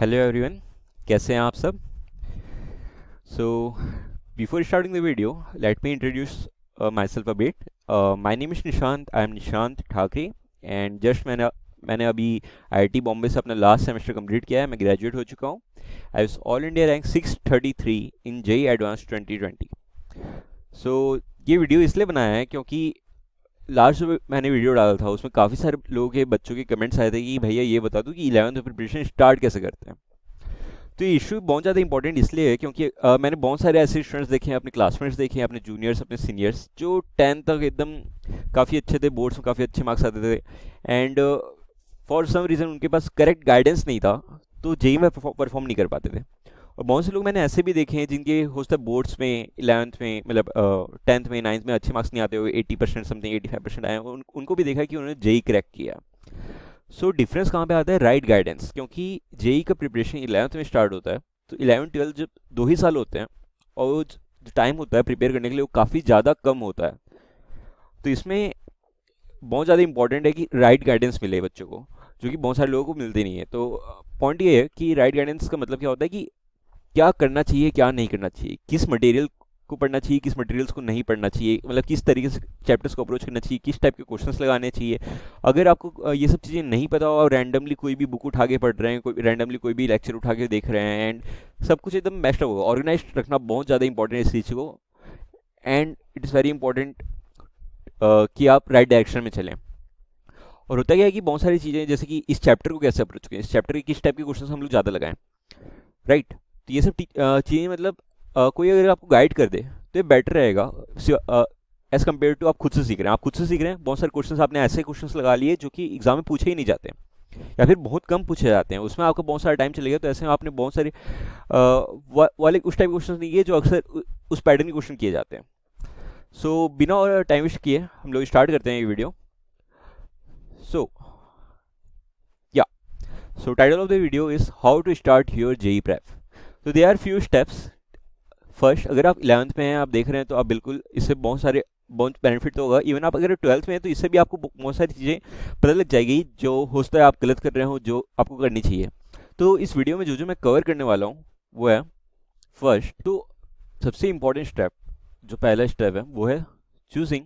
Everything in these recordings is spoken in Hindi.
हेलो एवरीवन, कैसे हैं आप सब। So before starting the video, let me introduce my self a bit. My name is Nishant, I am Nishant Thackeray. And just मैंने अभी आईआईटी बॉम्बे से अपना लास्ट सेमेस्टर कंप्लीट किया है। मैं ग्रेजुएट हो चुका हूँ। I was all India rank 633 in JEE advanced 2020। So ये वीडियो इसलिए बनाया है क्योंकि लास्ट जो मैंने वीडियो डाला था उसमें काफ़ी सारे लोगों के बच्चों के कमेंट्स आए थे कि भैया ये बता दो कि 11th प्रिपरेशन स्टार्ट कैसे करते हैं। तो ये इशू बहुत ज़्यादा इंपॉर्टेंट इसलिए है क्योंकि मैंने बहुत सारे ऐसे स्टूडेंट्स देखे हैं, अपने क्लासमेट्स देखे हैं, अपने जूनियर्स, अपने सीनियर्स, जो 10th तक एकदम काफ़ी अच्छे थे, बोर्ड्स में काफ़ी अच्छे मार्क्स आते थे। एंड फॉर सम रीज़न उनके पास करेक्ट गाइडेंस नहीं था, तो जेई में परफॉर्म नहीं कर पाते थे। और बहुत से लोग मैंने ऐसे भी देखे हैं जिनके हो सकता है बोर्ड्स में 11th में, मतलब 10th में, 9th में अच्छे मार्क्स नहीं आते हुए 80% समथिंग 85% आए, उनको भी देखा है कि उन्होंने जेई क्रैक किया। सो डिफरेंस कहाँ पे आता है? Right guidance. क्योंकि जेई का प्रिपरेशन 11th में स्टार्ट होता है, तो 11 12 जब 2 ही साल होते हैं, और वो जो टाइम होता है प्रिपेयर करने के लिए वो काफ़ी ज़्यादा कम होता है। तो इसमें बहुत ज़्यादा इंपॉर्टेंट है कि राइट गाइडेंस मिले बच्चों को, जो कि बहुत सारे लोगों को मिलती नहीं है। तो पॉइंट ये है कि राइट गाइडेंस का मतलब क्या होता है कि क्या करना चाहिए, क्या नहीं करना चाहिए, किस मटेरियल को पढ़ना चाहिए, किस मटेरियल्स को नहीं पढ़ना चाहिए, मतलब किस तरीके से चैप्टर्स को अप्रोच करना चाहिए, किस टाइप के क्वेश्चंस लगाने चाहिए। अगर आपको ये सब चीज़ें नहीं पता हो और रैंडमली कोई भी बुक उठा के पढ़ रहे हैं, कोई रैंडमली कोई भी लेक्चर उठा के देख रहे हैं, एंड सब कुछ एकदम मैश्ड होगा, ऑर्गेनाइज रखना बहुत ज़्यादा इंपॉर्टेंट है इस चीज़ को। And it is very important कि आप राइट डायरेक्शन में चलें। और होता क्या है कि बहुत सारी चीज़ें, जैसे कि इस चैप्टर को कैसे अप्रोच करें, इस चैप्टर के किस टाइप के क्वेश्चन हम लोग ज़्यादा लगाएं, राइट। तो ये सब चीज़ें, मतलब कोई अगर आपको गाइड कर दे तो ये बेटर रहेगा एज कम्पेयर टू आप खुद से सीख रहे हैं। आप खुद से सीख रहे हैं, बहुत सारे क्वेश्चंस आपने ऐसे क्वेश्चंस लगा लिए जो कि एग्जाम में पूछे ही नहीं जाते, या फिर बहुत कम पूछे जाते हैं, उसमें आपका बहुत सारा टाइम चलेगा। तो ऐसे में आपने बहुत सारे वाले उस टाइप के क्वेश्चन नहीं किए जो अक्सर उस पैटर्न के क्वेश्चन किए जाते हैं। सो बिना और टाइम वेस्ट किए हम लोग स्टार्ट करते हैं ये video. So yeah so title of the video is how to start your JEE prep. तो they are few steps. First, अगर आप 11th में हैं, आप देख रहे हैं, तो आप बिल्कुल इससे बहुत बेनिफिट तो होगा। इवन आप अगर 12th में हैं तो इससे भी आपको बहुत सारी चीज़ें पता लग जाएगी जो हो सकता है आप गलत कर रहे हो, जो आपको करनी चाहिए। तो इस वीडियो में जो जो मैं कवर करने वाला हूँ वो है, फर्स्ट तो सबसे इंपॉर्टेंट स्टेप, जो पहला स्टेप है वो है चूजिंग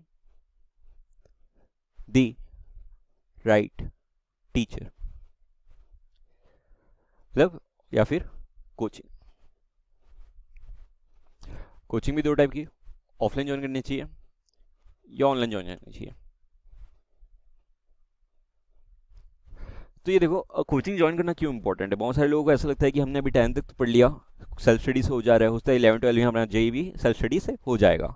द राइट टीचर, मतलब या फिर कोचिंग। कोचिंग भी दो टाइप की, ऑफलाइन ज्वाइन करनी चाहिए या ऑनलाइन ज्वाइन करनी चाहिए। तो ये देखो, कोचिंग ज्वाइन करना क्यों इंपॉर्टेंट है। बहुत सारे लोगों को ऐसा लगता है कि हमने अभी 10th तक तो पढ़ लिया, सेल्फ स्टडी से हो जा रहा है, होता है 11 12 में हमारा जेई भी सेल्फ स्टडी से हो जाएगा।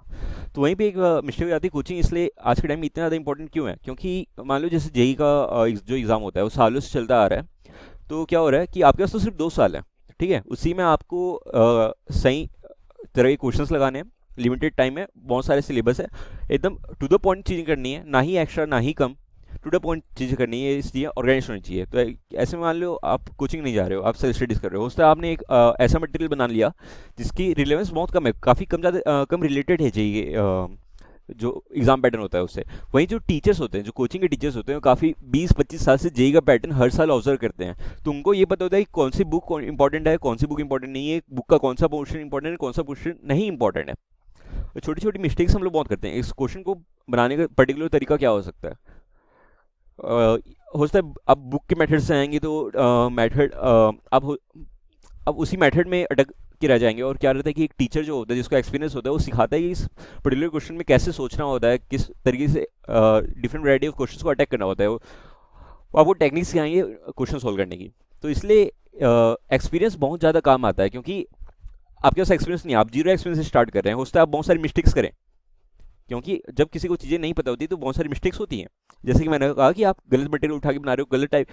तो वहीं पे एक मिस्टेक हो जाती है। कोचिंग इसलिए आज के टाइम में इतना ज़्यादा इंपॉर्टेंट क्यों है? क्योंकि मान लो जैसे जेई का जो एग्ज़ाम होता है वो सालों से चलता आ रहा है। तो क्या हो रहा है कि आपके पास तो सिर्फ 2 साल है, ठीक है। उसी में आपको सही तरह के क्वेश्चंस लगाने हैं, लिमिटेड टाइम है, बहुत सारे सिलेबस है, एकदम टू द पॉइंट चीज़ें करनी है, ना ही एक्स्ट्रा ना ही कम, टू द पॉइंट चीज़ें करनी है, इसलिए ऑर्गेनाइज होनी चाहिए। तो ऐसे में मान लो आप कोचिंग नहीं जा रहे हो, आप सेल्फ स्टडीज़ कर रहे हो, उससे आपने एक ऐसा मटेरियल बना लिया जिसकी रिलेवेंस बहुत कम है, काफ़ी कम, ज़्यादा कम रिलेटेड है चाहिए जो एग्जाम पैटर्न होता है उससे। वहीं जो टीचर्स होते हैं, जो कोचिंग के टीचर्स होते हैं, वो काफ़ी 20 25 साल से जेई का पैटर्न हर साल ऑब्जर्व करते हैं। तो उनको ये पता होता है कि कौन सी बुक इंपॉर्टेंट है, कौन सी बुक इंपॉर्टेंट नहीं है, बुक का कौन सा पोर्शन इंपॉर्टेंट है, कौन सा पोर्शन नहीं इंपॉर्टेंट है। तो छोटी छोटी मिस्टेक्स हम लोग बहुत करते हैं। इस क्वेश्चन को बनाने का पर्टिकुलर तरीका क्या हो सकता है? हो सकता है आप बुक के मेथड से आएंगे तो मेथड आप उसी मेथड में अटक के रह जाएंगे। और क्या रहता है कि एक टीचर जो होता है, जिसका एक्सपीरियंस होता है, वो सिखाता है कि इस पर्टिकुलर क्वेश्चन में कैसे सोचना होता है, किस तरीके से डिफरेंट वैरायटी ऑफ क्वेश्चंस को अटैक करना होता है। वो आपको टेक्निक सिखाएंगे क्वेश्चन सॉल्व करने की। तो इसलिए एक्सपीरियंस बहुत ज़्यादा काम आता है, क्योंकि आपके पास एक्सपीरियंस नहीं है, आप जीरो एक्सपीरियंस से स्टार्ट कर रहे हैं, हो सकता है आप बहुत सारी मिस्टेक्स करें, क्योंकि जब किसी को चीज़ें नहीं पता होती तो बहुत सारी मिस्टेक्स होती हैं। जैसे कि मैंने कहा कि आप गलत मटेरियल उठा के बना रहे हो, गलत टाइप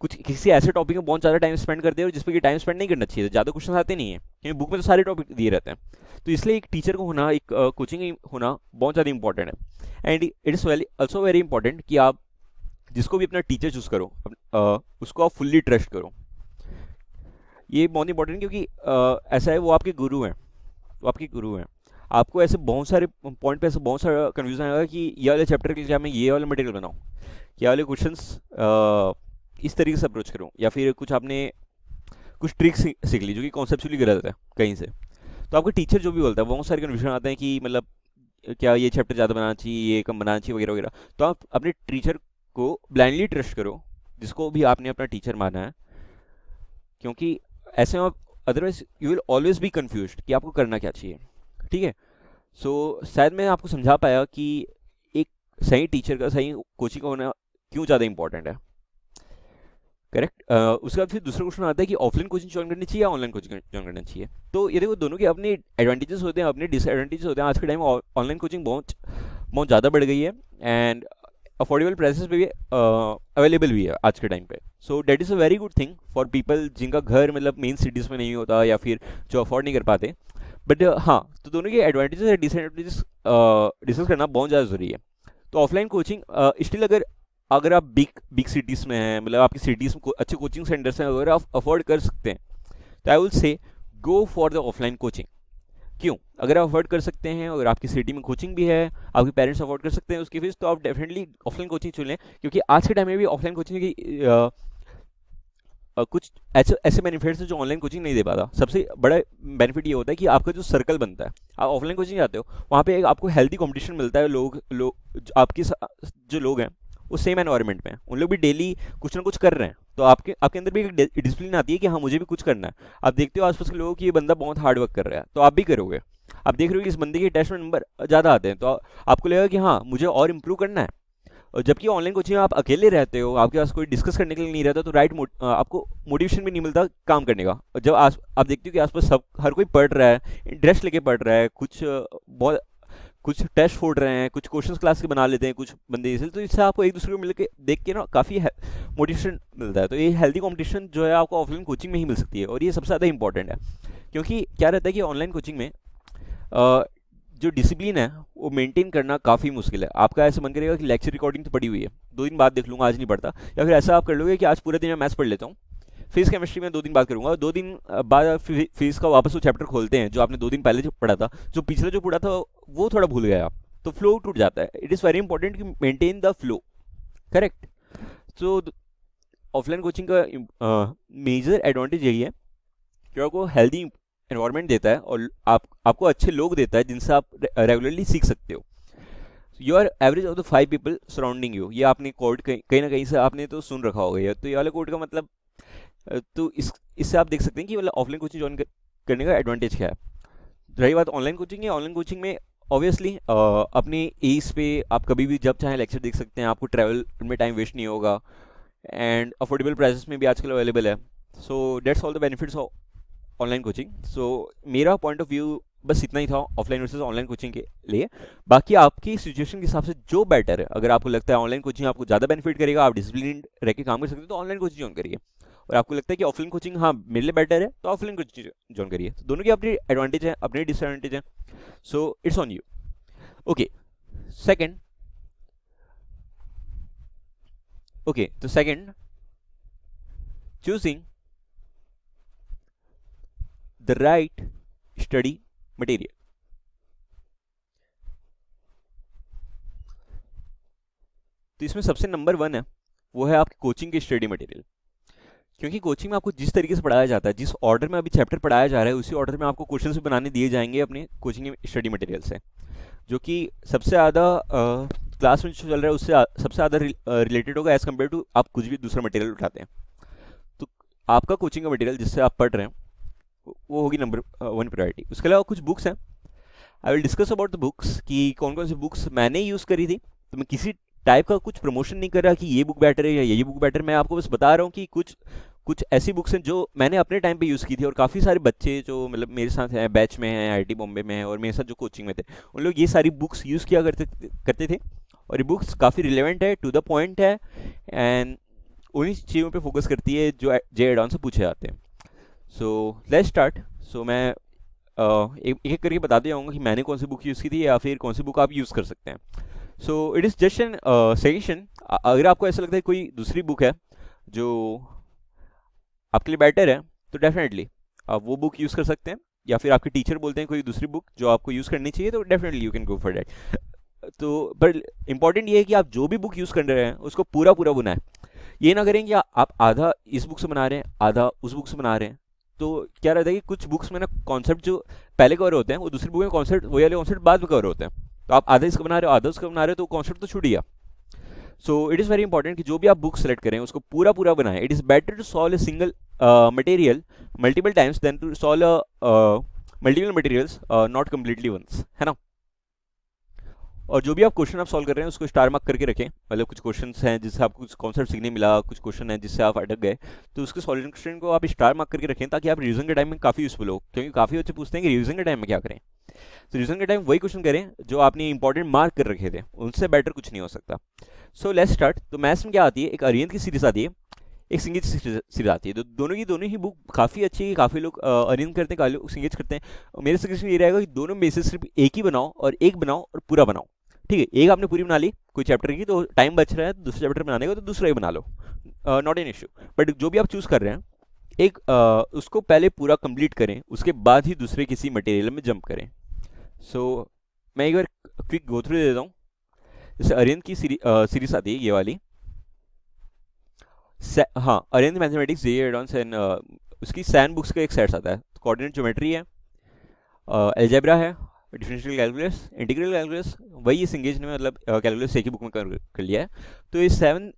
कुछ किसी ऐसे टॉपिक में बहुत ज़्यादा टाइम स्पेंड करते हो जिस पर कि टाइम स्पेंड नहीं करना चाहिए, ज़्यादा क्वेश्चन आते नहीं हैं, क्योंकि बुक में तो सारे टॉपिक दिए रहते हैं। तो इसलिए एक टीचर को होना, एक कोचिंग होना बहुत ज़्यादा इंपॉर्टेंट है। And it is also very important कि आप जिसको भी अपना टीचर चूज़ करो, उसको आप फुल्ली ट्रस्ट करो। ये बहुत इंपॉर्टेंट है, क्योंकि ऐसा है, वो आपके गुरु हैं, वो आपके गुरु हैं। आपको ऐसे बहुत सारे पॉइंट पे ऐसे बहुत सारा कन्फ्यूजन आएगा कि ये वाले चैप्टर के लिए क्या मैं ये वाला मटेरियल बनाऊँ, ये वाले क्वेश्चंस इस तरीके से अप्रोच करूँ, या फिर कुछ आपने कुछ ट्रिक्स सीख ली जो कि कॉन्सेप्चुअली गलत है कहीं से। तो आपका टीचर जो भी बोलता है बहुत सारे कन्फ्यूजन आते हैं कि मतलब क्या ये चैप्टर ज़्यादा बनाना चाहिए, ये कम बनाना चाहिए, वगैरह वगैरह। तो आप अपने टीचर को ब्लाइंडली ट्रस्ट करो, जिसको भी आपने अपना टीचर माना है, क्योंकि ऐसे में आप otherwise you will always be confuse कि आपको करना क्या चाहिए। ठीक है। सो शायद मैं आपको समझा पाया कि एक सही टीचर का, सही कोचिंग का होना क्यों ज़्यादा इंपॉर्टेंट है। करेक्ट। उसके बाद फिर दूसरा क्वेश्चन आता है कि ऑफलाइन कोचिंग ज्वाइन करनी चाहिए या ऑनलाइन कोचिंग ज्वाइन करना चाहिए। तो ये देखो, दोनों के अपने एडवांटेजेस होते हैं, अपने डिसएडवांटेजेस होते हैं। आज के टाइम में ऑनलाइन कोचिंग बहुत बहुत ज़्यादा बढ़ गई है एंड अफोर्डेबल प्राइसेस पे भी अवेलेबल भी है आज के टाइम पे। So that is a very good thing for people जिनका घर मतलब मेन सिटीज़ में नहीं होता या फिर जो अफोर्ड नहीं कर पाते। बट हाँ, तो दोनों के एडवांटेजेस और डिसएडवांटेजेस डिस्कस करना बहुत ज़्यादा ज़रूरी है। तो ऑफलाइन कोचिंग स्टिल अगर अगर आप बिग बिग सिटीज़ में हैं, मतलब आपकी सिटीज़ में अच्छे कोचिंग सेंटर्स हैं, अगर आप अफोर्ड कर सकते हैं तो I will say go for the offline coaching. क्यों? अगर आप अफोर्ड कर सकते हैं, अगर आपकी सिटी में कोचिंग भी है, आपके पेरेंट्स अफोर्ड कर सकते हैं उसकी फीस, तो आप डेफिनेटली ऑफलाइन कोचिंग चुनें। क्योंकि आज के टाइम में भी ऑफलाइन कोचिंग की कुछ ऐसे ऐसे बेनिफिट्स हैं जो ऑनलाइन कोचिंग नहीं दे पाता। सबसे बड़ा बेनिफिट ये होता है कि आपका जो सर्कल बनता है, आप ऑफलाइन कोचिंग जाते हो वहाँ पे एक आपको हेल्दी कंपटीशन मिलता है। आपके जो लोग हैं वो सेम एनवायरनमेंट में हैं, उन लोग भी डेली कुछ ना कुछ कर रहे हैं, तो आपके आपके अंदर भी एक डिसिप्लिन आती है कि हाँ मुझे भी कुछ करना है। आप देखते हो आसपास के लोगों की ये बंदा बहुत हार्ड वर्क कर रहा है, तो आप भी करोगे। आप देख रहे हो कि इस बंदे के टेस्ट में नंबर ज़्यादा आते हैं, तो आपको लगेगा कि हाँ मुझे और इम्प्रूव करना है। और जबकि ऑनलाइन कोचिंग आप अकेले रहते हो, आपके पास कोई डिस्कस करने के लिए नहीं रहता, तो आपको मोटिवेशन भी नहीं मिलता काम करने का। और जब आप देखते हो कि आसपास सब हर कोई पढ़ रहा है, इंटरेस्ट लेके पढ़ रहा है, बहुत कुछ टेस्ट फोड़ रहे हैं, कुछ क्वेश्चंस क्लास के बना लेते हैं कुछ बंदे, इसलिए तो इससे आपको एक दूसरे को मिलकर देख के ना काफ़ी मोटिवेशन मिलता है। तो ये हेल्दी कंपटीशन जो है आपको ऑफलाइन कोचिंग में ही मिल सकती है, और ये सबसे ज़्यादा इंपॉर्टेंट है। क्योंकि क्या रहता है कि ऑनलाइन कोचिंग में जो डिसिप्लिन है वो मेंटेन करना काफ़ी मुश्किल है। आपका ऐसा मन करेगा कि लेक्चर रिकॉर्डिंग तो पड़ी हुई है, 2 दिन बाद देख लूँगा, आज नहीं पढ़ता। या फिर ऐसा आप कर लोगे कि आज पूरे दिन मैं मैथ्स पढ़ लेता हूँ, फिजिक्स केमिस्ट्री में 2 दिन बाद करूँगा, और 2 दिन बाद फिजिक्स का वापस वो चैप्टर खोलते हैं जो आपने 2 दिन पहले जो पढ़ा था, जो पिछले जो पढ़ा था वो थोड़ा भूल गया आप, तो फ्लो टूट जाता है। इट इज़ वेरी इंपॉर्टेंट कि maintain the flow. Correct. So offline coaching का मेजर एडवांटेज यही है कि आपको हेल्दी एनवायरनमेंट देता है और आपको अच्छे लोग देता है जिनसे आप रेगुलरली सीख सकते हो। You are average of the 5 people surrounding you. ये आपने कोड कहीं ना कहीं से आपने तो सुन रखा होगा ये, तो ये वाले कोड का मतलब तो इससे आप देख सकते हैं कि मतलब ऑफलाइन कोचिंग ज्वाइन करने का एडवांटेज क्या है। रही बात ऑनलाइन कोचिंग है, ऑनलाइन कोचिंग में ऑब्वियसली अपने एज पे आप कभी भी जब चाहें लेक्चर देख सकते हैं, आपको ट्रैवल में टाइम वेस्ट नहीं होगा, एंड अफोर्डेबल प्राइसेस में भी आजकल अवेलेबल है। So that's all the benefits of online coaching. So मेरा पॉइंट ऑफ व्यू बस इतना ही था ऑफलाइन वर्सेस ऑनलाइन कोचिंग के लिए। बाकी आपकी सिचुएशन के हिसाब से जो बेटर है, अगर आपको लगता है ऑनलाइन कोचिंग आपको ज़्यादा बेनिफिट करेगा, आप डिसिप्लिन रह के काम कर सकते हो, तो ऑनलाइन कोचिंग ज्वाइन करिए। और आपको लगता है कि ऑफलाइन कोचिंग हाँ मेरे लिए बेटर है, तो ऑफलाइन कोचिंग ज्वाइन करिए। तो दोनों की अपनी एडवांटेज है, अपने डिसएडवांटेज है। So it's on you. Okay, second. Okay, तो second, choosing the right study material. तो इसमें सबसे नंबर 1 है वो है आपकी कोचिंग की स्टडी मटेरियल। क्योंकि कोचिंग में आपको जिस तरीके से पढ़ाया जाता है, जिस ऑर्डर में अभी चैप्टर पढ़ाया जा रहा है, उसी ऑर्डर में आपको क्वेश्चन भी बनाने दिए जाएंगे अपने कोचिंग स्टडी मटेरियल से, जो कि सबसे ज़्यादा क्लास में जो चल रहा है उससे सबसे ज़्यादा रिलेटेड होगा एज़ कम्पेयर टू आप कुछ भी दूसरा मटेरियल उठाते हैं। तो आपका कोचिंग का मटेरियल जिससे आप पढ़ रहे हैं वो होगी नंबर 1 प्रायोरिटी। उसके अलावा कुछ बुक्स हैं, I will discuss about the books कि कौन कौन सी बुक्स मैंने यूज़ करी थी। तो मैं किसी टाइप का कुछ प्रमोशन नहीं कर रहा कि ये बुक बेटर है या ये बुक बेटर, मैं आपको बस बता रहा हूँ कि कुछ कुछ ऐसी बुक्स हैं जो मैंने अपने टाइम पे यूज़ की थी, और काफ़ी सारे बच्चे जो मतलब मेरे साथ हैं, बैच में हैं, आईआईटी बॉम्बे में हैं, और मेरे साथ जो कोचिंग में थे, उन लोग ये सारी बुक्स यूज़ किया करते थे। और ये बुक्स काफ़ी रिलेवेंट है, टू द पॉइंट है, एंड उन्हीं चीज़ों पे फोकस करती है जो जे एड ऑन से पूछे जाते हैं। So let's start. सो मैं एक एक करके बताते जाऊँगा कि मैंने कौन सी बुक यूज़ की थी या फिर कौन सी बुक आप यूज़ कर सकते हैं। So it is just an suggestion. अगर आपको ऐसा लगता है कोई दूसरी बुक है जो आपके लिए बेटर है, तो डेफिनेटली आप वो बुक यूज़ कर सकते हैं, या फिर आपके टीचर बोलते हैं कोई दूसरी बुक जो आपको यूज़ करनी चाहिए, तो definitely you can go for that. तो पर इंपॉर्टेंट ये है कि आप जो भी बुक यूज़ कर रहे हैं उसको पूरा पूरा बनाएं। ये ना करें कि आप आधा इस बुक से बना रहे हैं, आधा उस बुक से बना रहे हैं, तो क्या रहता है कि कुछ बुक्स में ना कॉन्सेप्ट जो पहले कवर होते हैं वो दूसरी बुक में कॉन्सेप्ट वही वाले कॉन्सेप्ट बाद में कवर होते हैं। तो आप आधा इसका बना रहे हो आधा उसका बना रहे हो तो कॉन्सेप्ट तो छूट गया। So it is very important कि जो भी आप बुक सेलेक्ट करें उसको पूरा पूरा बनाएं। It is better to solve a single material multiple times than to solve multiple materials not completely once, है ना। और जो भी आप क्वेश्चन आप सॉल्व कर रहे हैं उसको स्टार मार्क करके रखें। मतलब कुछ क्वेश्चन हैं जिससे आपको कुछ कॉन्सेप्ट सीखने मिला, कुछ क्वेश्चन है जिससे आप अटक गए, तो उसके सॉल्यूशन को आप स्टार मार्क करके रखें ताकि आप रिवीजन के टाइम में काफ़ी यूजफुल हो। क्योंकि काफ़ी बच्चे पूछते हैं कि रिवीजन के टाइम में क्या करें, तो रिवीजन के टाइम वही क्वेश्चन करें जो आपने इंपॉर्टेंट मार्क कर रखे थे, उनसे बेटर कुछ नहीं हो सकता। So let's start. तो मैथ्स में क्या आती है, एक अरिहंत की सीरीज आती है, एक सिंगेज सीरीज आती है। तो दोनों ही बुक काफ़ी अच्छी है। काफ़ी लोग अरिहंत करते हैं, काफ़ी लोग सिंगेज करते हैं। मेरे सजेशन ये रहेगा कि दोनों में से सिर्फ एक ही बनाओ और एक बनाओ और पूरा बनाओ। ठीक है, एक आपने पूरी बना ली कोई चैप्टर की तो टाइम बच रहा है तो दूसरे चैप्टर बनाने का तो दूसरा ही बना लो, नॉट एन इशू। बट जो भी आप चूज़ कर रहे हैं एक उसको पहले पूरा कंप्लीट करें, उसके बाद ही दूसरे किसी मटेरियल में जंप करें। सो मैं एक बार क्विक गो थ्रू दे देता हूँ। जैसे अरिहंत की सीरीज आती है ये वाली, हाँ, Arihant mathematics J advance and उसकी सैन बुक्स का एक सेट आता है। कोऑर्डिनेट ज्योमेट्री है, अलजेब्रा है, डिफरेंशियल कैलकुलस, इंटीग्रल कैलकुलस, वही इस इंगेज ने मतलब कैलकुलस एक ही बुक में कर लिया है। तो ये 7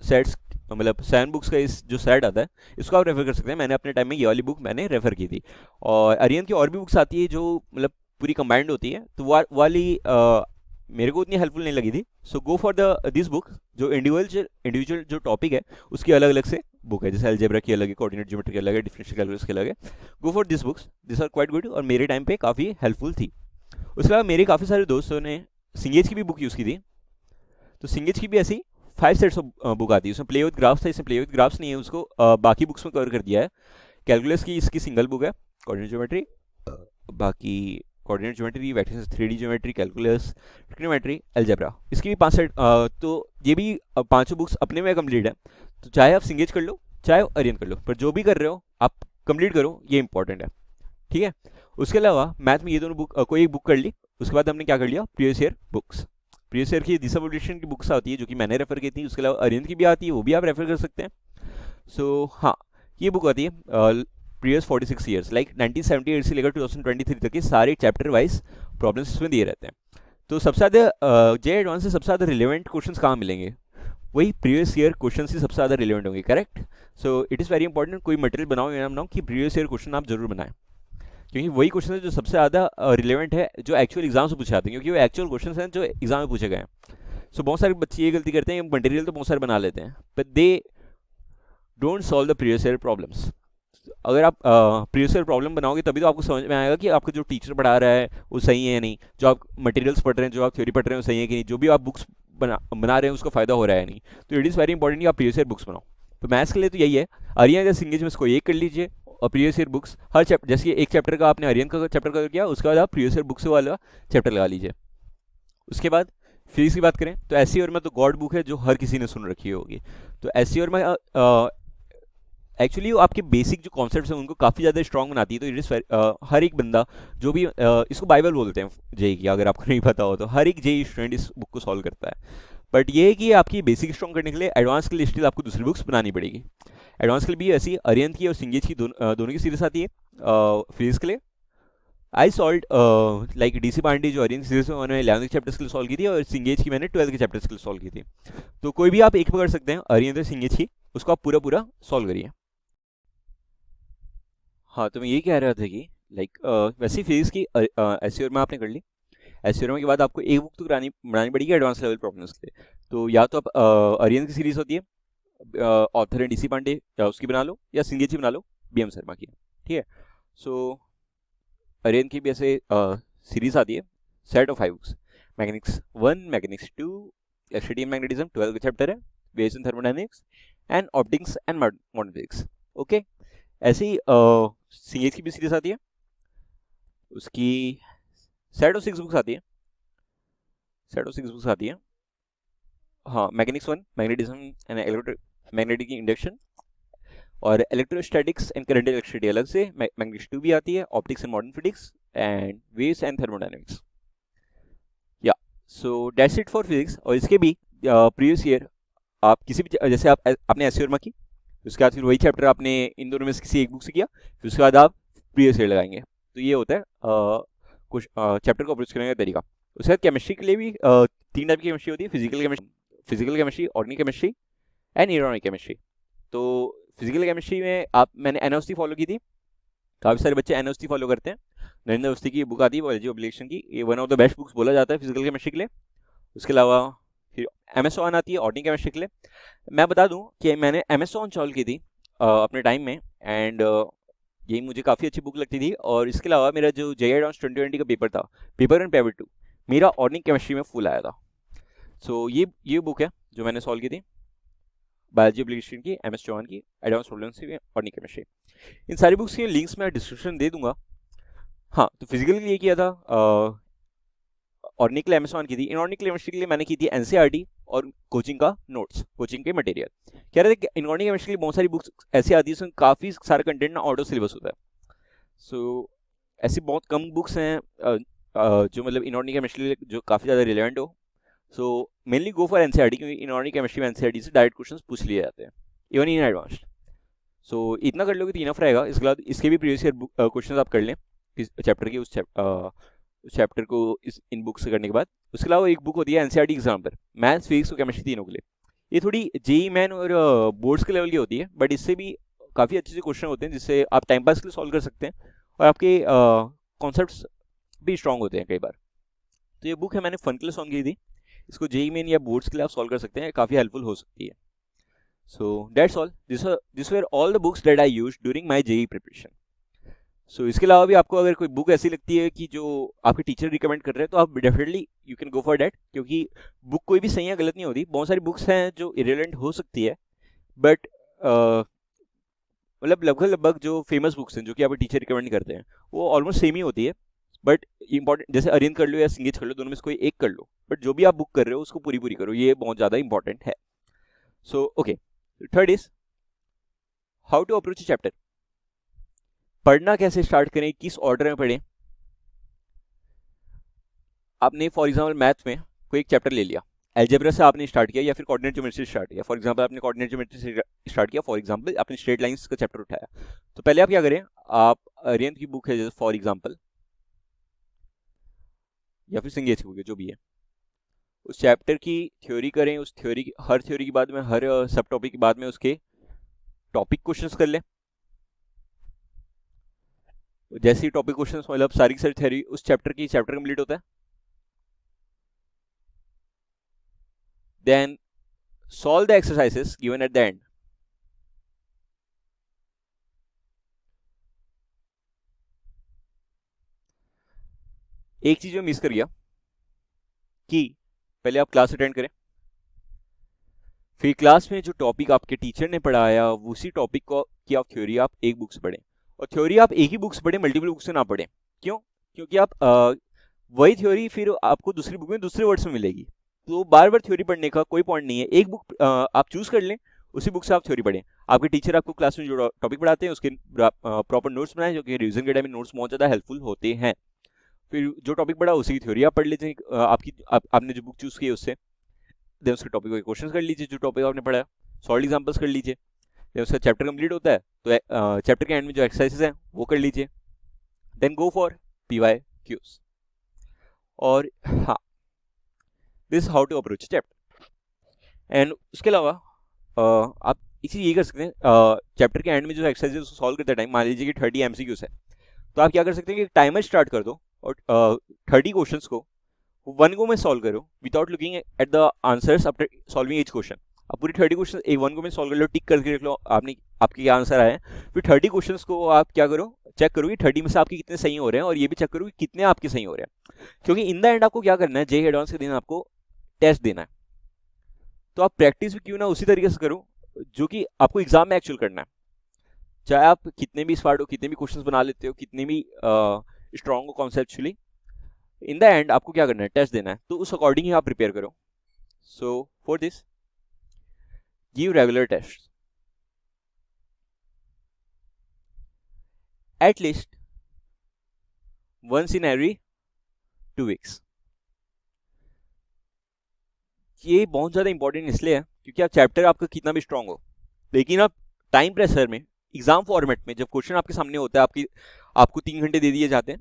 सेट्स मतलब 7 बुक्स का इस जो सेट आता है इसको आप रेफर कर सकते हैं। मैंने अपने टाइम में ये वाली बुक मैंने रेफर की थी। और अरिहंत की और भी बुक्स आती है जो मतलब पूरी कंबाइंड होती है, तो वाली मेरे को उतनी हेल्पफुल नहीं लगी थी। So go for the this book जो इंडिविजुअल जो टॉपिक है उसकी अलग अलग से बुक है। जैसे अलजेब्रा की अलग है, कोऑर्डिनेट ज्योमेट्री की अलग है, डिफरेंशियल कैलकुलस की अलग है। Go for this books, this are quite good और मेरे टाइम पे काफ़ी हेल्पफुल थी। उसके अलावा मेरे काफ़ी सारे दोस्तों ने सिंगेज की भी बुक यूज़ की थी। तो सिंगेज की भी ऐसी 5 सेट्स ऑफ बुक आती है। उसमें प्ले विद ग्राफ्स था, इसमें प्ले विद ग्राफ्स नहीं है, उसको बाकी बुक्स में कवर कर दिया है। कैलकुलस की इसकी सिंगल बुक है, कोऑर्डिनेट ज्योमेट्री, बाकी coordinate geometry, vectors, 3D geometry, calculus, trigonometry, algebra, इसकी भी 5 सेट। तो ये भी पांचों बुक्स अपने में कंप्लीट है। तो चाहे आप सिंगेज कर लो चाहे अरिहंत कर लो, पर जो भी कर रहे हो आप कंप्लीट करो, ये इंपॉर्टेंट है। ठीक है। उसके अलावा मैथ में ये दोनों बुक कोई एक बुक कर ली, उसके बाद हमने क्या कर लिया, previous year books. Previous year की दिशा पब्लिकेशन की बुक्स आती है जो कि मैंने रेफर की थी। उसके अलावा अरिहंत की भी आती है, वो भी आप रेफर कर सकते हैं। सो हाँ, ये बुक आती है प्रीवियस 46 ईयर्स, लाइक 1978 से लेकर 2023 तक के सारे चैप्टर वाइज प्रॉब्लम्स इसमें दिए रहते हैं। तो सबसे ज़्यादा जे एडवांस से सबसे ज़्यादा रिलेवेंट क्वेश्चन कहाँ मिलेंगे, वही प्रीवियस ईयर क्वेश्चन ही सबसे ज़्यादा रिलेवेंट होंगे, correct. So it is very important, कोई मटेरियल बनाओ या ना बनाओ, कि प्रीवियस ईयर क्वेश्चन आप जरूर बनाएं, क्योंकि वही क्वेश्चन है जो सबसे ज़्यादा रिलेवेंट है, जो एक्चुअल एग्जाम से पूछे जाते हैं, क्योंकि वो एक्चुअल क्वेश्चन हैं जो एग्जाम में पूछे गए हैं। सो बहुत सारे बच्चे ये गलती करते हैं, मटेरियल तो बहुत सारे बना लेते हैं but they don't solve the previous year problems. अगर आप प्रीवियस ईयर प्रॉब्लम बनाओगे तभी तो आपको समझ में आएगा कि आपका जो टीचर पढ़ा रहा है वो सही है या नहीं, जो आप मटेरियल्स पढ़ रहे हैं, जो आप थ्योरी पढ़ रहे हैं वो सही है कि नहीं, जो भी आप बुक्स बना रहे हैं उसका फायदा हो रहा है नहीं। तो इट इज़ वेरी इंपॉर्टेंट कि आप प्रीवियस ईयर बुक्स बनाओ। तो मैथ्स के लिए तो यही है, अरिहंत या सिंगेज में इसको एक कर लीजिए और प्रीवियस ईयर बुक्स हर चैप्टर, जैसे एक चैप्टर का आपने अरिहंत का चैप्टर कवर किया, उसके बाद आप प्रीवियस ईयर बुक्स वाला चैप्टर लगा लीजिए। उसके बाद फिजिक्स की बात करें तो एस में तो गॉड बुक है जो हर किसी ने सुन रखी होगी। तो एस में एक्चुअली आपके बेसिक जो कॉन्सेप्ट्स हैं उनको काफ़ी ज़्यादा स्ट्रॉन्ग बनाती है। तो इट इज़ हर एक बंदा जो भी इसको बाइबल बोलते हैं जेई की, अगर आपको नहीं पता हो तो हर एक जेई स्टूडेंट इस बुक को सॉल्व करता है। बट ये है कि आपकी बेसिक स्ट्रॉन्ग करने के लिए एडवांस के लिए स्टिल आपको दूसरी बुक्स बनानी पड़ेगी। एडवांस के लिए भी ऐसी अरिहंत की और सिंगेज की दोनों की सीरीज आती है। फिजिक्स के लिए I solve like DC Pandey जो अरिहंत सीरीज में उन्होंने 11th चैप्टर्स के लिए सॉल्व की थी, और सिंगेज की मैंने 12th के चैप्टर्स के लिए सॉल्व की थी। तो कोई भी आप एक पकड़ सकते हैं अरिहंत और सिंगेज की, उसको आप पूरा पूरा सॉल्व करिए। हाँ, तो मैं यही कह रहा था कि लाइक वैसे फिजिक्स की एससीओ में आपने कर ली, एससीओ के बाद आपको एक बुक तो बनानी पड़ेगी एडवांस लेवल प्रॉब्लम्स के लिए। तो या तो आप अरिहंत की सीरीज होती है, ऑथर है डीसी पांडे, या उसकी बना लो, या सिंगेज की बना लो बीएम शर्मा की। ठीक है। सो अरिहंत की भी ऐसे सीरीज आती है, set of 5 books, mechanics 1, mechanics 2, electricity and magnetism 12 का चैप्टर है, base in thermodynamics and optics and modern physics. Okay. ऐसे ही सीएस की भी सीरीज आती है, उसकी सेट ऑफ 6 बुक्स आती है, सेट ऑफ 6 बुक्स आती है। हाँ, mechanics 1, magnetism and magnetic induction, और इलेक्ट्रोस्टैटिक्स एंड करंट इलेक्ट्रिसिटी अलग से, मैग्नेटिक्स 2 भी आती है, optics and modern physics and waves and thermodynamics. Yeah so that's it for physics. और इसके भी प्रीवियस ईयर आप किसी भी जैसे आपने एससीओ की, उसके बाद फिर वही चैप्टर आपने इन दोनों में से किसी एक बुक से किया, फिर उसके बाद आप प्रीवियस ईयर लगाएंगे। तो ये होता है कुछ चैप्टर को अप्रोच करने का तरीका। उसके बाद केमिस्ट्री के लिए भी 3 टाइप की केमिस्ट्री होती है, physical chemistry, organic chemistry and inorganic chemistry. तो फिजिकल केमिस्ट्री में मैंने एनओसी फॉलो की थी, काफ़ी सारे बच्चे एनओसी फॉलो करते हैं। नरेंद्र अवस्थी की बुक आती है बायोलॉजी ऑब्लिगेशन की, ये one of the best books बोला जाता है फिजिकल केमिस्ट्री के लिए। उसके अलावा फिर एमएस ऑन आती है ऑर्गेनिक केमिस्ट्री के लिए। मैं बता दूं कि मैंने एमएस ऑन सॉल्व की थी अपने टाइम में, एंड यही मुझे काफ़ी अच्छी बुक लगती थी। और इसके अलावा मेरा जो जेईई एडवांस 2020 का पेपर था, पेपर 1 पेपर 2, मेरा ऑर्गेनिक केमिस्ट्री में फुल आया था। सो ये बुक है जो मैंने सॉल्व की थी, बायोलॉजी ऑब्लिगेशन की, एमएस चौहान की, एडवांस प्रॉब्लम्स की ऑर्गेनिक केमिस्ट्री। इन सारी बुक्स के लिंक्स मैं डिस्क्रिप्शन दे दूंगा। हाँ, तो फिजिकल के लिए किया था ऑर्गेनिक के लिए अमेजॉन की थी। इनऑर्गेनिक केमिस्ट्री के लिए मैंने की थी एनसीईआरटी और कोचिंग का नोट्स, कोचिंग के मटेरियल। कह रहे थे कि इनऑर्गेनिक केमिस्ट्री के लिए बहुत सारी बुक्स ऐसी आती है जिसमें काफ़ी सारा कंटेंट ना आउट ऑफ सिलेबस होता है। सो ऐसी बहुत कम बुक्स हैं जो मतलब इनऑर्गेनिक केमिस्ट्री जो काफ़ी ज़्यादा रिलेवेंट हो। So mainly go for NCERT, क्योंकि इनऑर्गेनिक केमिस्ट्री में एनसीईआरटी से डायरेक्ट क्वेश्चन पूछ लिए जाते हैं इवन इन एडवांस्ड। सो इतना कर लोगे तो इनफ रहेगा। इसके बाद इसके भी प्रीवियस ईयर क्वेश्चन आप कर लें इस चैप्टर के, उस चैप्टर को इन बुक से करने के बाद। उसके अलावा एक बुक होती है एनसीईआरटी एग्जाम पर, मैथ्स, फिजिक्स और केमिस्ट्री तीनों के लिए। ये थोड़ी जेईई मेन और बोर्ड्स के लेवल की होती है, बट इससे भी काफ़ी अच्छे से क्वेश्चन होते हैं जिससे आप टाइम पास के लिए सॉल्व कर सकते हैं, और आपके कॉन्सेप्ट्स भी स्ट्रॉन्ग होते हैं कई बार। तो ये बुक है, मैंने फन के लिए सॉल्व की थी। इसको जेईई मेन या बोर्ड्स के लिए आप सॉल्व कर सकते हैं, काफ़ी हेल्पफुल हो सकती है। So that's all. These were all the books that I used during my JEE preparation. So इसके अलावा भी आपको अगर कोई बुक ऐसी लगती है कि जो आपके टीचर रिकमेंड कर रहे हैं, तो आप definitely you can go for that, क्योंकि बुक कोई भी सही या गलत नहीं होती। बहुत सारी बुक्स हैं जो इरेलेवेंट हो सकती है, बट मतलब लगभग जो फेमस बुक्स हैं जो कि आपके टीचर रिकमेंड करते हैं वो ऑलमोस्ट सेम ही होती है। बट इंपॉर्टेंट, जैसे अरिहंत कर लो या सिंगेज कर लो, दोनों में से कोई एक कर लो, बट जो भी आप बुक कर रहे हो उसको पूरी करो, ये बहुत ज़्यादा इंपॉर्टेंट है। So okay, third is how to approach a chapter. पढ़ना कैसे स्टार्ट करें, किस ऑर्डर में पढ़ें। आपने फॉर एग्जांपल मैथ में कोई एक चैप्टर ले लिया, अलजेब्रा से आपने स्टार्ट किया या फिर कोऑर्डिनेट ज्योमेट्री से स्टार्ट किया। फॉर एग्जांपल आपने कोऑर्डिनेट ज्योमेट्री से स्टार्ट किया, फॉर एग्जांपल आपने स्ट्रेट लाइंस का चैप्टर उठाया। तो पहले आप क्या करें, आप अरिहंत की बुक है जैसे फॉर एग्जांपल, या फिर सिंगेज की बुक है, जो भी है, उस चैप्टर की थ्योरी करें। उस थ्योरी की, हर थ्योरी के बाद में, हर सब टॉपिक के बाद में उसके टॉपिक क्वेश्चंस कर लें। जैसे ही टॉपिक क्वेश्चंस मतलब सारी की सारी थ्योरी उस चैप्टर कंप्लीट होता है, then solve the exercises given at the end. एक चीज में मिस कर गया कि पहले आप क्लास अटेंड करें, फिर क्लास में जो टॉपिक आपके टीचर ने पढ़ाया उसी टॉपिक को की आप थ्योरी आप एक बुक से पढ़ें। और थ्योरी आप एक ही बुक से पढ़ें, मल्टीपल बुक से ना पढ़ें। क्यों? क्योंकि आप वही थ्योरी फिर आपको दूसरी बुक में दूसरे वर्ड्स में मिलेगी, तो बार बार थ्योरी पढ़ने का कोई पॉइंट नहीं है। एक बुक आप चूज कर लें, उसी बुक से आप थ्योरी पढ़ें। आपके टीचर आपको क्लास में जो टॉपिक पढ़ाते हैं उसके प्रॉपर नोट्स बनाएं, जो कि रिवीजन के टाइम में नोट्स बहुत ज़्यादा हेल्पफुल होते हैं। फिर जो टॉपिक पढ़ा उसी की थ्योरी आप पढ़ लीजिए, आपने जो बुक चूज की है उससे। देन उसके टॉपिक को क्वेश्चन कर लीजिए जो टॉपिक आपने पढ़ा है, सॉल्व एग्जांपल्स कर लीजिए। देन उसका चैप्टर कंप्लीट होता है तो चैप्टर के एंड में जो एक्सरसाइजेस हैं वो कर लीजिए। Then go for PYQs. और हाँ, this how to approach chapter. And उसके अलावा आप इसी ये कर सकते हैं, चैप्टर के एंड में जो एक्सरसाइज है उसको सॉल्व करते टाइम, मान लीजिए कि 30 MCQs है, तो आप क्या कर सकते हैं कि टाइमर स्टार्ट कर दो और 30 क्वेश्चंस को वन गो में सॉल्व करो without looking at the answers after solving each question. आप पूरी 30 क्वेश्चन एक वन गो में सॉल्व कर लो, टिक करके देख लो आपके क्या आंसर आए। फिर 30 क्वेश्चंस को आप क्या करो, चेक करो कि 30 में से आपके कितने सही हो रहे हैं, और ये भी चेक करो कि कितने आपके सही हो रहे हैं। क्योंकि इन द एंड आपको क्या करना है, जेईई एडवांस के दिन आपको टेस्ट देना है, तो आप प्रैक्टिस भी क्यों ना उसी तरीके से करो जो कि आपको एग्जाम में एक्चुअल करना है। चाहे आप कितने भी स्मार्ट हो, कितने भी क्वेश्चंस बना लेते हो, कितने भी स्ट्रॉन्ग हो कॉन्सेप्चुअली, इन द एंड आपको क्या करना है, टेस्ट देना है, तो उस अकॉर्डिंग ही आप प्रिपेयर करो। So for this give regular test at least once in every 2 weeks. ये बहुत ज़्यादा इंपॉर्टेंट इसलिए है क्योंकि आप चैप्टर आपका कितना भी स्ट्रांग हो, लेकिन आप टाइम प्रेशर में, एग्जाम फॉर्मेट में, जब क्वेश्चन आपके सामने होता है, आपको 3 घंटे दे दिए जाते हैं,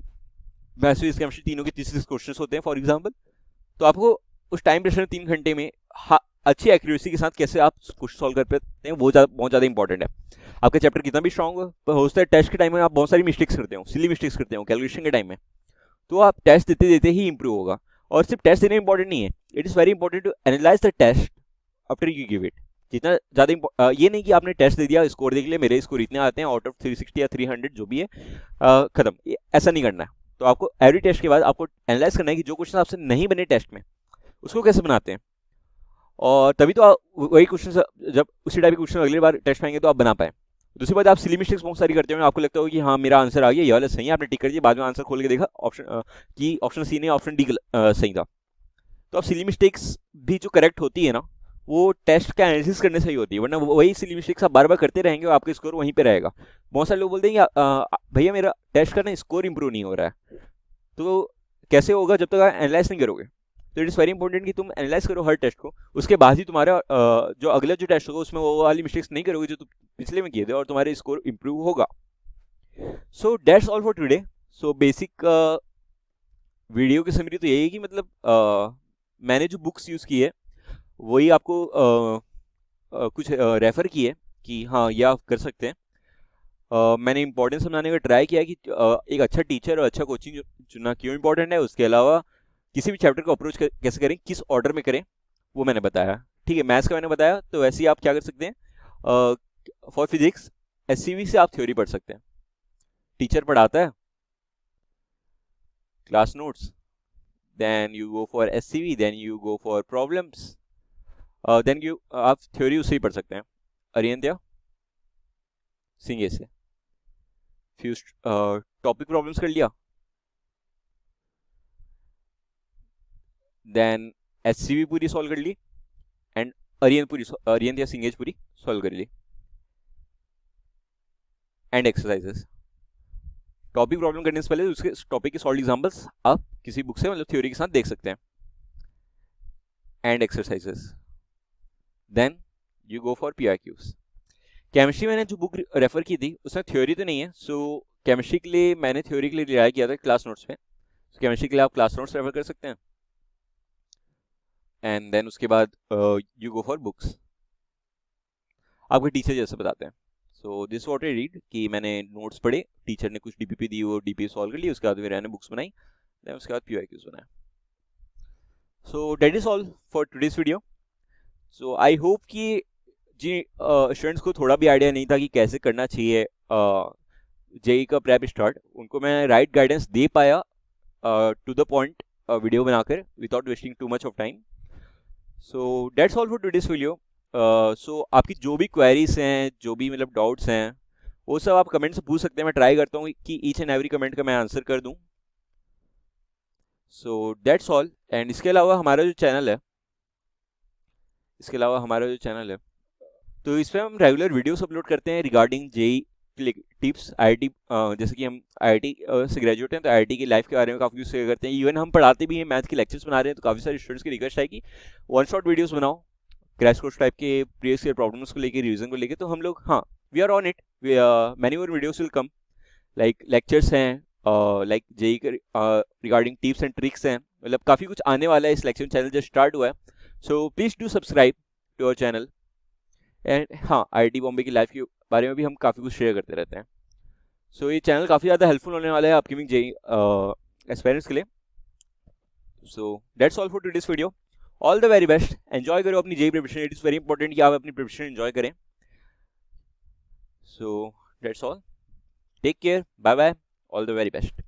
मैथ्स फिजिक्स केमिस्ट्री तीनों के 30 क्वेश्चन होते हैं फॉर एग्जाम्पल, तो आपको उस टाइम प्रेशर में 3 घंटे में अच्छी एक्यूरेसी के साथ कैसे आप क्वेश्चन सॉल्व कर पाते हैं, वो बहुत ज़्यादा इंपॉर्टेंट है। आपका चैप्टर कितना भी स्ट्रांग हो, पर हो सकता है टेस्ट के टाइम में आप बहुत सारी मिस्टेक्स करते हो, सिली मिस्टेक्स करते हो कैलकुलेशन के टाइम में, तो आप टेस्ट देते देते ही इंप्रूव होगा। और सिर्फ टेस्ट देना इंपॉर्टेंट नहीं है, it is very important to analyse the test after you give it. जितना ज़्यादा ये नहीं कि आपने टेस्ट दे दिया, स्कोर देख लिया, मेरे स्कोर इतने आते हैं आउट ऑफ 360 या 300 जो भी है, खत्म, ऐसा नहीं करना है। तो आपको एवरी टेस्ट के बाद आपको एनालाइज करना है कि जो क्वेश्चन आपसे नहीं बने टेस्ट में, उसको कैसे बनाते हैं, और तभी तो आप वही क्वेश्चन, जब उसी टाइप के क्वेश्चन अगली बार टेस्ट में आएंगे तो आप बना पाए। दूसरी बात, आप सिली मिस्टेक्स बहुत सारी करते हो, आपको लगता हो कि हाँ मेरा आंसर आ गया, ये वाला सही है, आपने टिक कर दिया, बाद में आंसर खोल के देखा ऑप्शन सी नहीं ऑप्शन डी सही था। तो आप सिली मिस्टेक्स भी जो करेक्ट होती है ना, वो टेस्ट का एनालिसिस करने से ही होती है, वरना वही सिली मिस्टेक्स आप बार बार करते रहेंगे और आपका स्कोर वहीं पे रहेगा। बहुत सारे लोग बोलते हैं कि भैया मेरा टेस्ट का ना स्कोर इंप्रूव नहीं हो रहा है, तो कैसे होगा जब तक आप एनालाइज नहीं करोगे। तो इट इज़ वेरी इंपॉर्टेंट कि तुम एनालाइज करो हर टेस्ट को, उसके बाद ही तुम्हारा जो अगला जो टेस्ट होगा उसमें वो वाली मिस्टेक्स नहीं करोगे जो तुम पिछले में किए थे, और तुम्हारे स्कोर इंप्रूव होगा। सो that's all for today. So basic video की समरी तो यही है कि मतलब मैंने जो बुक्स यूज़ की है वही आपको कुछ रेफ़र की है कि हाँ ये आप कर सकते हैं। मैंने इंपॉर्टेंस समझाने का ट्राई किया कि एक अच्छा टीचर और अच्छा कोचिंग चुनना क्यों इंपॉर्टेंट है, उसके अलावा किसी भी चैप्टर को अप्रोच कैसे करें, किस ऑर्डर में करें, वो मैंने बताया। ठीक है, मैथ्स का मैंने बताया, तो वैसे ही आप क्या कर सकते हैं, फॉर फिजिक्स एससीवी से आप थ्योरी पढ़ सकते हैं, टीचर पढ़ाता है, class notes, then you go for SCV, then you go for problems, then आप थ्योरी उससे ही पढ़ सकते हैं, अरिहंत्या सिंगे से। फ्यू टॉपिक प्रॉब्लम्स कर लिया, देन एससीवी पूरी सॉल्व कर ली, एंड अरिहंत या सिंगेज पूरी सॉल्व कर ली, एंड एक्सरसाइजेस। टॉपिक प्रॉब्लम करने से पहले उसके टॉपिक के सॉल्व एग्जांपल्स आप किसी बुक से मतलब थ्योरी के साथ देख सकते हैं, and exercises, then you go for PYQs. Chemistry मैंने जो बुक रेफर की थी उसमें थ्योरी तो नहीं है, सो केमिस्ट्री के लिए मैंने थ्योरी के लिए रिलाय किया था क्लास नोट्स पे, केमिस्ट्री के लिए आप क्लास नोट्स रेफर कर सकते हैं, एंड देन उसके बाद यू गो फॉर बुक्स, आपके टीचर जैसे बताते हैं। So this what I read कि मैंने नोट्स पढ़े, टीचर ने कुछ डीपीपी दी, वो डीपीपी सॉल्व कर ली, उसके बाद मैंने बुक्स बनाई, देन उसके बाद पीआईक्यूज बनाया। So that is all for today's video. So I hope कि जी स्टूडेंट्स को थोड़ा भी आइडिया नहीं था कि कैसे करना चाहिए जेई का प्रेप स्टार्ट, उनको मैं राइट गाइडेंस दे पाया टू द पॉइंट वीडियो बनाकर without wasting too much of time. So that's all for today's video. सो आपकी जो भी क्वेरीज हैं, जो भी मतलब डाउट्स हैं, वो सब आप कमेंट से पूछ सकते हैं, मैं ट्राई करता हूँ कि ईच एंड एवरी कमेंट का मैं आंसर कर दूँ। सो दैट्स ऑल, एंड इसके अलावा हमारा जो चैनल है, तो इस पर हम रेगुलर वीडियोस अपलोड करते हैं रिगार्डिंग जेई टिप्स, आईआईटी, जैसे कि हम आईआईटी से ग्रेजुएट हैं तो आईआईटी की लाइफ के बारे में काफ़ी कुछ शेयर करते हैं, इवन हम पढ़ाते भी हैं, मैथ के लेक्चर्स बना रहे हैं, तो काफ़ी सारे स्टूडेंट्स की रिक्वेस्ट है कि वन शॉट वीडियोस बनाओ क्रैश कोर्स टाइप के प्रीवियस ईयर प्रॉब्लम्स को लेकर, रिवीजन को लेकर। तो हम लोग हाँ we are on it, many more videos will come, like lectures हैं, like JEE regarding tips and tricks हैं, मतलब काफ़ी कुछ आने वाला है। इस लेक्चर चैनल जस्ट स्टार्ट हुआ है, so please do subscribe to our channel. And हाँ, आईआईटी बॉम्बे की लाइफ के बारे में भी हम काफ़ी कुछ शेयर करते रहते हैं। सो ये चैनल काफ़ी ज़्यादा हेल्पफुल होने वाला है अपकमिंग जेई एस्पायरेंट्स के लिए। So that's all for today's video, all the very best, enjoy करो अपनी JEE preparation, it is very important कि आप अपनी प्रिपरेशन एंजॉय करें। So that's all, take care, bye bye, all the very best.